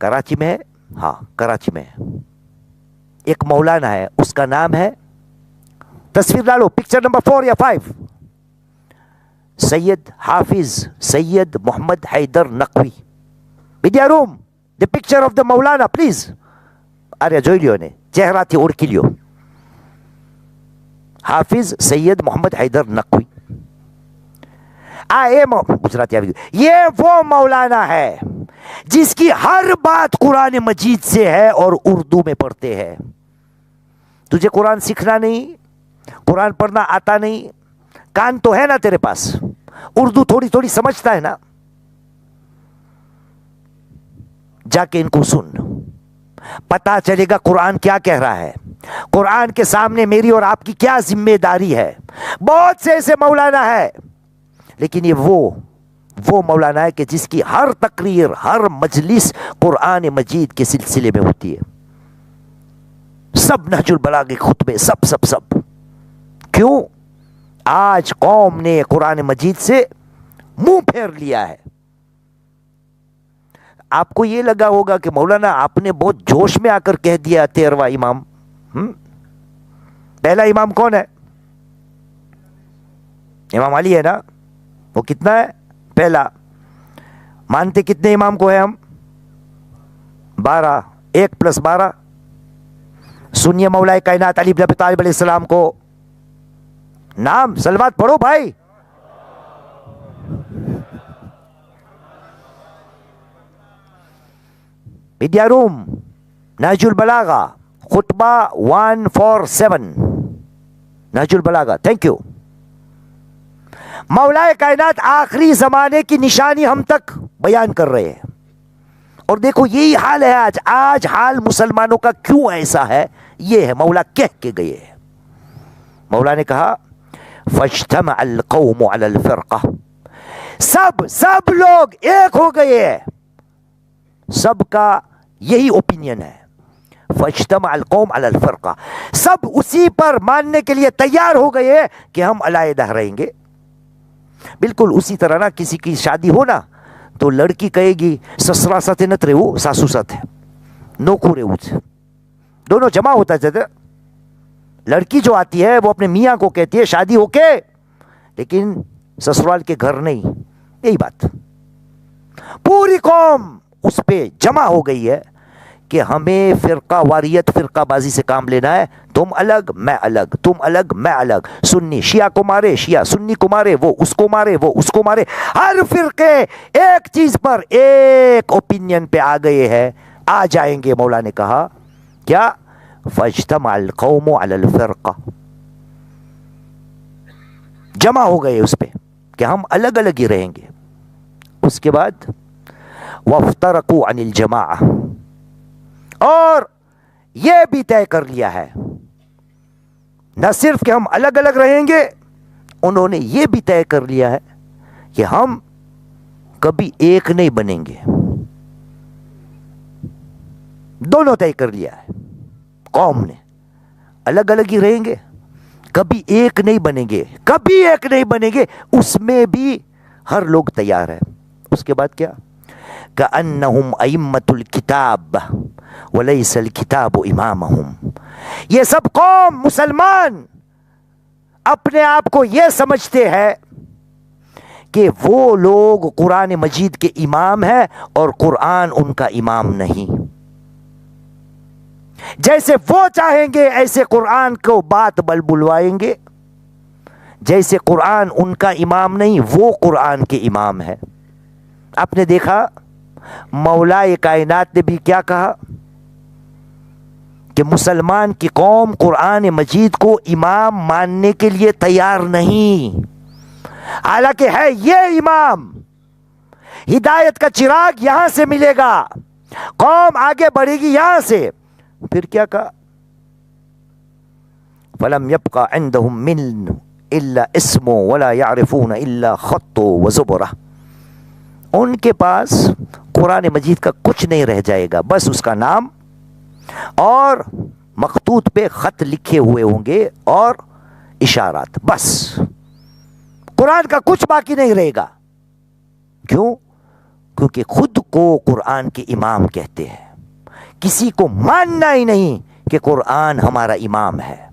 کراچی میں ہے, ہاں کراچی میں ہے. ایک مولانا ہے, اس کا نام ہے, تصویر ڈالو پکچر نمبر 4 یا 5, Syed Hafiz Syed Muhammad Haider Naqvi. Media room, the picture of the Maulana please. ارے જોઈ લ્યો ને, ચહેરાથી ઓળખી લ્યો. حافظ سید محمد حیدر نقوی. گجراتی آ گئی. یہ وہ مولانا ہے جس کی ہر بات قرآن مجید سے ہے اور اردو میں پڑھتے ہیں. تجھے قرآن سیکھنا نہیں, قرآن پڑھنا آتا نہیں, کان تو ہے نا تیرے پاس, اردو تھوڑی تھوڑی سمجھتا ہے نا, جا کے ان کو سن, پتا چلے گا قرآن کیا کہہ رہا ہے, قرآن کے سامنے میری اور آپ کی کیا ذمہ داری ہے. بہت سے ایسے مولانا ہے, لیکن یہ وہ مولانا ہے کہ جس کی ہر تقریر, ہر مجلس قرآن مجید کے سلسلے میں ہوتی ہے. سب نہج البلاغہ خطبے, سب. کیوں؟ آج قوم نے قرآن مجید سے منہ پھیر لیا ہے. آپ کو یہ لگا ہوگا کہ مولانا آپ نے بہت جوش میں آ کر کہہ دیا 13واں امام. پہلا امام کون ہے؟ امام علی ہے نا. وہ کتنا ہے؟ پہلا. مانتے کتنے امام کو ہے ہم؟ 12. 1 + 12. سنیے مولا کائنات علی بن ابی طالب علیہ السلام کو. نام سلوات پڑھو بھائی. میڈیا روم, نہج البلاغہ خطبہ 147, نہج البلاغہ. Thank you. مولا کائنات آخری زمانے کی نشانی ہم تک بیان کر رہے ہیں, اور دیکھو یہی حال ہے آج حال مسلمانوں کا کیوں ایسا ہے, یہ ہے مولا کہہ کے گئے ہیں. مولا نے کہا فاجتمع القوم علی الفرقہ, سب لوگ ایک ہو گئے ہیں, سب کا یہی اوپینین ہے. فاجتمع القوم علی الفرقہ, سب اسی پر ماننے کے لیے تیار ہو گئے کہ ہم علیحدہ رہیں گے. بالکل اسی طرح نا کسی کی شادی ہو نا تو لڑکی کہے گی سسرا ساتھ نت رہو, ساسو ساتھ نوکو رہو, دونوں جمع ہوتا ہے. لڑکی جو آتی ہے وہ اپنے میاں کو کہتی ہے شادی ہو کے, لیکن سسرال کے گھر نہیں. یہی بات پوری قوم اس پہ جمع ہو گئی ہے کہ ہمیں فرقہ واریت, فرقہ بازی سے کام لینا ہے. تم الگ میں الگ, تم الگ میں الگ, سنی شیعہ کو مارے, شیعہ سنی کو مارے, وہ اس کو مارے, وہ اس کو مارے. ہر فرقے ایک چیز پر ایک اوپینین پہ آ گئے ہیں, آ جائیں گے. مولا نے کہا کیا فاجتمع القوم علی الفرقہ, جمع ہو گئے اس پہ کہ ہم الگ الگ ہی رہیں گے. اس کے بعد وافترقوا عن الجماعہ, اور یہ بھی طے کر لیا ہے نہ صرف کہ ہم الگ الگ رہیں گے, انہوں نے یہ بھی طے کر لیا ہے کہ ہم کبھی ایک نہیں بنیں گے. دونوں طے کر لیا ہے قوم نے, الگ الگ ہی رہیں گے, کبھی ایک نہیں بنیں گے, کبھی ایک نہیں بنیں گے. اس میں بھی ہر لوگ تیار ہے. اس کے بعد کیا؟ کأنہم ائمۃ الکتاب ولیس الکتاب امامہم. یہ سب قوم مسلمان اپنے آپ کو یہ سمجھتے ہیں کہ وہ لوگ قرآن مجید کے امام ہیں اور قرآن ان کا امام نہیں. جیسے وہ چاہیں گے ایسے قرآن کو بات بلوائیں گے. جیسے قرآن ان کا امام نہیں, وہ قرآن کے امام ہے. آپ نے دیکھا مولا کائنات نے بھی کیا کہا کہ مسلمان کی قوم قرآن مجید کو امام ماننے کے لیے تیار نہیں, حالانکہ ہے یہ امام. ہدایت کا چراغ یہاں سے ملے گا, قوم آگے بڑھے گی یہاں سے. پھر کیا کہا؟ فَلَمْ يَبْقَ عِنْدَهُمْ مِنْ إِلَّا اسْمُ وَلَا يَعْرِفُونَ إِلَّا خَطُّ وَزُبُرَةً. ان کے پاس قرآن مجید کا کچھ نہیں رہ جائے گا, بس اس کا نام اور مخطوط پہ خط لکھے ہوئے ہوں گے اور اشارات, بس قرآن کا کچھ باقی نہیں رہے گا. کیوں؟ کیونکہ خود کو قرآن کے امام کہتے ہیں، کسی کو ماننا ہی نہیں کہ قرآن ہمارا امام ہے۔